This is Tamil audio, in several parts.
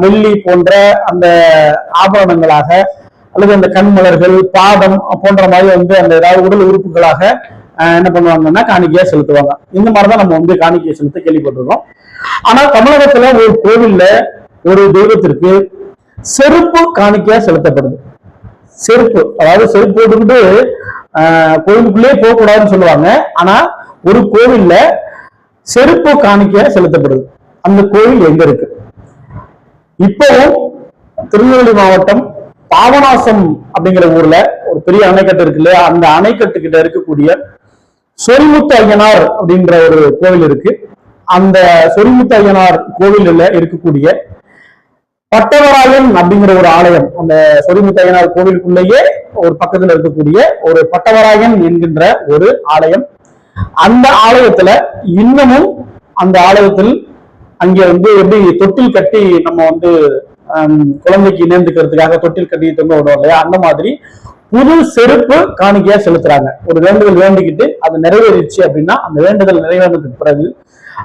வெள்ளி போன்ற அந்த ஆபரணங்களாக அல்லது அந்த கண்மலர்கள் பாதம் போன்ற மாதிரி அந்த ஏதாவது உடல் உறுப்புகளாக என்ன பண்ணுவாங்கன்னா காணிக்கையா செலுத்துவாங்க. இந்த மாதிரிதான் நம்ம காணிக்கையை செலுத்த கேள்விப்பட்டிருக்கோம். ஆனா தமிழகத்துல ஒரு கோவில்ல ஒரு தெய்வத்திற்கு செருப்பு காணிக்கையா செலுத்தப்படுது. செருப்பு, அதாவது செருப்பு போட்டுக்கிட்டு கோவிலுக்குள்ளே போகக்கூடாதுன்னு சொல்லுவாங்க. ஆனா ஒரு கோவில்ல செருப்பு காணிக்கையா செலுத்தப்படுது. அந்த கோவில் எங்க இருக்கு? இப்பவும் திருநெல்வேலி மாவட்டம் பாபநாசம் அப்படிங்கிற ஊர்ல ஒரு பெரிய அணைக்கட்டு இருக்கு இல்லையா, அந்த அணைக்கட்டு கிட்ட இருக்கக்கூடிய சொரிமுத்து ஐயனார் அப்படின்ற ஒரு கோவில் இருக்கு. அந்த சொரிமுத்து ஐயனார் கோவில்ல இருக்கக்கூடிய பட்டவராயன் அப்படிங்கிற ஒரு ஆலயம், அந்த சொரிமுத்து ஐயனார் கோவிலுக்குள்ளேயே ஒரு பக்கத்துல இருக்கக்கூடிய ஒரு பட்டவராயன் என்கின்ற ஒரு ஆலயம். அந்த ஆலயத்துல இன்னமும் அந்த ஆலயத்தில் அங்க எப்படி தொட்டில் கட்டி நம்ம குழந்தைக்கு இணைந்துக்கிறதுக்காக தொட்டில் கட்டி தொங்க விடுவோம் இல்லையா, அந்த மாதிரி புது செருப்பு காணிக்கையா செலுத்துறாங்க. ஒரு வேண்டுதல் வேண்டிக்கிட்டு அது நிறைவேறிச்சு அப்படின்னா அந்த வேண்டுதல் நிறைவேறதுக்கு பிறகு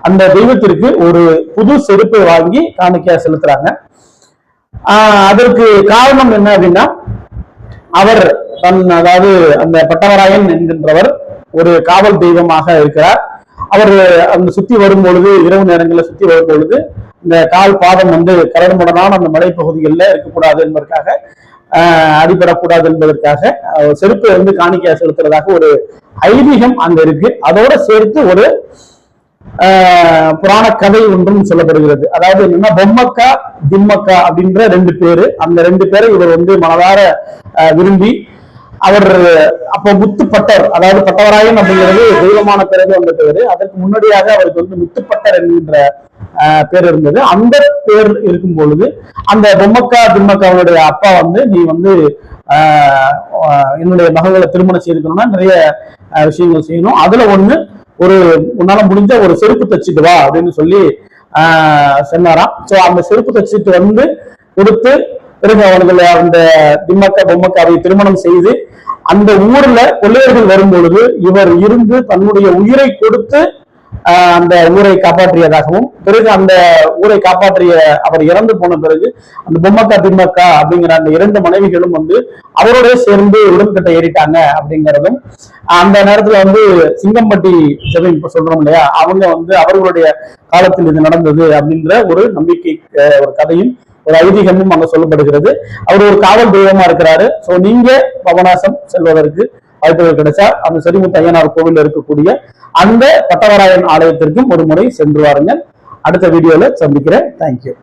அந்த தெய்வத்திற்கு ஒரு புது செருப்பை வாங்கி காணிக்கையா செலுத்துறாங்க. அதற்கு காரணம் என்ன அப்படின்னா, அவர் அதாவது அந்த பட்டவராயன் என்கின்றவர் ஒரு காவல் தெய்வமாக இருக்கிறார். அவர் அந்த சுத்தி வரும் பொழுது, இரவு நேரங்களில் சுத்தி வரும் பொழுது இந்த கால் பாதம் கரடுமுரடான அந்த மலைப்பகுதிகளில் இருக்கக்கூடாது என்பதற்காக, அடிபடக்கூடாது என்பதற்காக செருப்பை காணிக்கையா செலுத்துறதாக ஒரு ஐதீகம் அங்க இருக்கு. அதோட சேர்த்து ஒரு புராண கதை ஒன்றும் சொல்லப்படுகிறது. அதாவது என்னன்னா, பொம்மக்கா திம்மக்கா அப்படின்ற ரெண்டு பேரு, அந்த ரெண்டு பேரை இவர் மனதார விரும்பி அவர் அப்போ முத்துப்பட்டர், அதாவது பட்டவராயன் அப்படிங்கிறது தெய்வமான பிறகு வந்த பேரு. அதற்கு முன்னாடியாக அவருக்கு முத்துப்பட்டர் என்கின்ற பேர் இருந்தது. அந்த பேர் இருக்கும் பொழுது அந்த பொம்மக்கா திம்மக்காவுடைய அப்பா நீ என்னுடைய மகளை திருமணம் செய்திருக்கணும்னா நிறைய விஷயங்கள் செய்யணும், அதுல உன்னால முடிஞ்ச ஒரு செருப்பு தச்சுட்டு வா அப்படின்னு சொல்லி சொன்னாராம். சோ அந்த செருப்பு தச்சுட்டு கொடுத்து பிறகு அவர்கள் அந்த திம்மக்கா பொம்மக்காவை திருமணம் செய்து அந்த ஊர்ல கொள்ளையர்கள் வரும் பொழுது இவர் இருந்து தன்னுடைய உயிரை கொடுத்து அந்த ஊரை காப்பாற்றியதாகவும், பிறகு அந்த ஊரை காப்பாற்றிய அவர் இறந்து போன பிறகு அந்த பொம்மக்கா திம்மக்கா அப்படிங்கிற அந்த இரண்டு மனைவிகளும் அவரோட சேர்ந்து உடன்கட்டை ஏறிட்டாங்க அப்படிங்கிறதும், அந்த நேரத்துல சிங்கம்பட்டி ஜெபம் இப்ப சொல்றோம் இல்லையா, அவங்க அவர்களுடைய காலத்தில் இது நடந்தது அப்படின்ற ஒரு நம்பிக்கை, ஒரு கதையும் ஒரு ஐதீகமும் அங்க சொல்லப்படுகிறது. அவர் ஒரு காவல் தெய்வமா இருக்கிறாரு. சோ நீங்க பாபநாசம் செல்வதற்கு வாய்ப்புகள் கிடைச்சா அந்த சொரிமுத்து ஐயனார் கோவில் இருக்கக்கூடிய அந்த பட்டவராயன் ஆலயத்திற்கும் ஒரு முறை சென்று வாருங்கள். அடுத்த வீடியோல சந்திக்கிறேன். தேங்க்யூ.